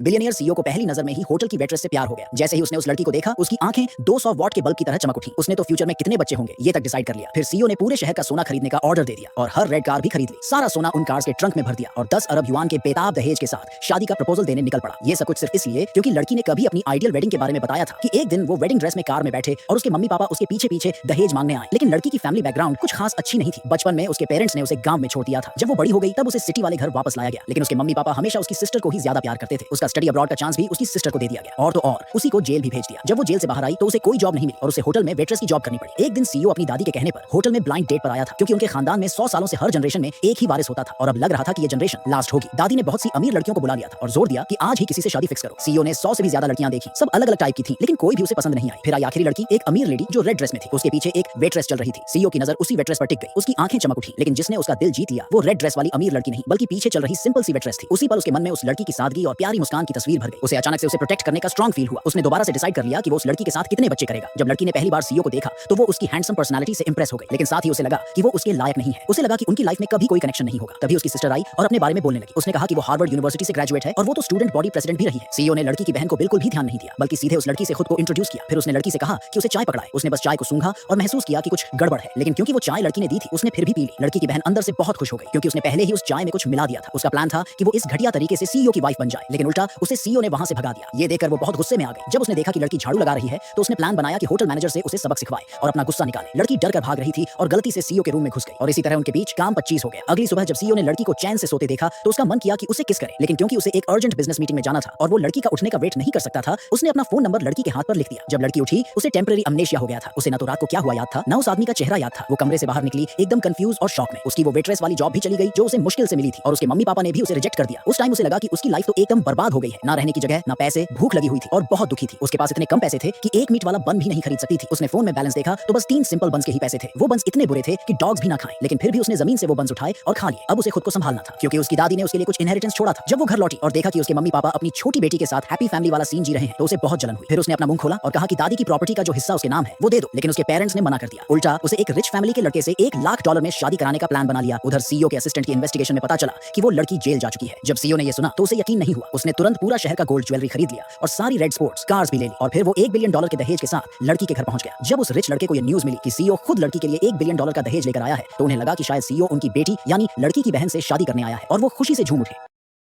Billionaire CEO को पहली नजर में ही होटल की वेट्रेस से प्यार हो गया। जैसे ही उसने उस लड़की को देखा, उसकी आंखें 200 वॉट के बल्ब की तरह चमक उठी। उसने तो फ्यूचर में कितने बच्चे होंगे ये तक डिसाइड कर लिया। फिर सीईओ ने पूरे शहर का सोना खरीदने का ऑर्डर दे दिया और हर रेड कार भी खरीद ली। सारा सोना उन कार्स के ट्रंक में भर दिया और 10 अरब युआन के बेताब दहेज के साथ शादी का प्रपोजल देने निकल पड़ा। ये सब कुछ सिर्फ इसलिए क्योंकि लड़की ने कभी अपनी आइडियल वेडिंग के बारे में बताया था कि एक दिन वो वेडिंग ड्रेस में कार में बैठे और उसके मम्मी पापा उसके पीछे पीछे दहेज मांगने आए। लेकिन लड़की की फैमिली बैकग्राउंड कुछ खास अच्छी नहीं थी। बचपन में उसके पेरेंट्स ने उसे गांव में छोड़ दिया था। जब वो बड़ी हो गई तब उसे सिटी वाले घर वापस लाया गया। लेकिन उसके मम्मी पापा हमेशा उसकी सिस्टर को ही ज्यादा प्यार करते थे। उसका स्टडी अब्रॉड का चांस भी उसकी सिस्टर को दे दिया गया और तो और उसी को जेल भी भेज दिया। जब वो जेल से बाहर आई तो उसे कोई जॉब नहीं मिली और उसे होटल में वेट्रेस की जॉब करनी पड़ी। एक दिन सीईओ अपनी दादी के कहने पर होटल में ब्लाइंड डेट पर आया था क्योंकि उनके खानदान में 100 सालों से हर जनरेशन में एक ही वारिस होता था और अब लग रहा था कि ये जनरेशन लास्ट होगी। दादी ने बहुत सी अमीर लड़कियों को बुला लिया था और जोर दिया कि आज ही किसी से शादी फिक्स करो। सीईओ ने 100 से भी ज्यादा लड़कियां देखी, सब अलग अलग टाइप की थी, लेकिन कोई भी उसे पसंद नहीं आई। फिर आई आखिरी लड़की, एक अमीर लेडी जो रेड ड्रेस में थी। उसके पीछे एक वेट्रेस चल रही थी। सीईओ की नजर उसी वेट्रेस पर टिक गई। उसकी आंखें चमक उठी, लेकिन जिसने उसका दिल जीत लिया वो रेड ड्रेस वाली अमीर लड़की नहीं बल्कि पीछे चल रही सिंपल सी वेट्रेस थी। उसी पर उसके मन में उस लड़की की सादगी और प्यारी मुस्कान की तस्वीर भर गई। उसे अचानक से उसे प्रोटेक्ट करने का स्ट्रॉन्ग फील हुआ। उसने दोबारा से डिसाइड कर लिया कि वो उस लड़की के साथ कितने बच्चे करेगा। जब लड़की ने पहली बार सीईओ को देखा तो वो उसकी हैंडसम पर्सनालिटी से इंप्रेस हो गई, लेकिन साथ ही उसे लगा कि वो उसके लायक नहीं है। उसे लगा कि उनकी लाइफ में कभी कोई कनेक्शन नहीं होगा। तभी उसकी सिस्टर आई और अपने बारे में बोलने लगी। उसने कहा कि वो हार्वर्ड यूनिवर्सिटी से ग्रेजुएट है और वो तो स्टूडेंट बॉडी प्रेसिडेंट भी रही है। सीईओ ने लड़की की बहन को बिल्कुल भी ध्यान नहीं दिया, बल्कि सीधे उस लड़की से खुद को इंट्रोड्यूस किया। फिर उसने लड़की से कहा कि उसे चाय पकड़ाए। उसने बस चाय को सूंघा और महसूस किया कि कुछ गड़बड़ है, लेकिन क्योंकि वो चाय लड़की ने दी थी उसने फिर भी पी ली। लड़की की बहन अंदर से बहुत खुश हो गई क्योंकि उसने पहले ही उस चाय में कुछ मिला दिया था। उसका प्लान था कि वो इस घटिया तरीके से सीईओ की वाइफ बन जाए, लेकिन उल्टा उसे सीईओ ने वहां से भगा दिया। ये देखकर वो बहुत गुस्से में आ गई। जब उसने देखा कि लड़की झाड़ू लगा रही है तो उसने प्लान बनाया कि होटल मैनेजर से उसे सबक सिखवाए और अपना गुस्सा निकाले। लड़की डर कर भाग रही थी और गलती से सीईओ के रूम में घुस गई और इसी तरह उनके बीच काम 25 हो गया। अगली सुबह जब सीईओ ने लड़की को चैन से सोते देखा तो उसका मन किया कि उसे किस करे, लेकिन क्योंकि उसे एक अर्जेंट बिजनेस मीटिंग में जाना था और वो लड़की का उठने का वेट नहीं कर सकता था, उसने अपना फोन नंबर लड़की के हाथ पर लिख दिया। जब लड़की उठी उसे टेम्पररी अमनेशिया हो गया था। उसे न तो रात को क्या हुआ याद था, न उस आदमी का चेहरा याद था। वो कमरे से बाहर निकली एकदम कंफ्यूज और शॉक में। उसकी वो वेट्रेस वाली जॉब भी चली गई जो उसे मुश्किल से मिली थी और उसके मम्मी पापा ने भी उसे रिजेक्ट कर दिया। उस टाइम उसे लगा कि उसकी लाइफ तो एकदम बर्बाद हो गई है। ना रहने की जगह, ना पैसे, भूख लगी हुई थी और बहुत दुखी थी। उसके पास इतने कम पैसे थे कि एक मीट वाला बन भी नहीं खरीद सकती थी। उसने फोन में बैलेंस देखा तो बस 3 सिंपल बंस के ही पैसे थे। वो बंस इतने बुरे थे कि डॉग्स भी ना खाएं, लेकिन फिर भी उसने जमीन से वो बंस उठाए और खा लिए। अब उसे खुद को संभालना था क्योंकि उसकी दादी ने उसके लिए कुछ इनहेरिटेंस छोड़ा था। जब वो घर लौटी और देखा कि उसके मम्मी पापा अपनी छोटी बेटी के साथ हैप्पी फैमिली वाला सीन जी रहे हैं तो उसे बहुत जलन हुई। फिर उसने अपना मुंह खोला और कहा कि दादी की प्रॉपर्टी का जो हिस्सा उसके नाम है वो दे दो, लेकिन उसके पेरेंट्स ने मना कर दिया। उल्टा उसे एक रिच फैमिली के लड़के से $1 लाख में शादी कराने का प्लान बना लिया। उधर सीईओ के असिस्टेंट की इन्वेस्टिगेशन में पता चला कि वो लड़की जेल जा चुकी है। जब सीईओ ने ये सुना तो उसे यकीन नहीं हुआ। उसने तुरंत पूरा शहर का गोल्ड ज्वेलरी खरीद लिया और सारी रेड स्पोर्ट्स कार्स भी ले ली और फिर वो $1 बिलियन के दहेज के साथ लड़की के घर पहुंच गया। जब उस रिच लड़के को ये न्यूज मिली कि सीईओ खुद लड़की के लिए $1 बिलियन का दहेज लेकर आया है तो उन्हें लगा कि शायद सीईओ उनकी बेटी यानी लड़की की बहन से शादी करने आया है और वो खुशी से झूम उठे।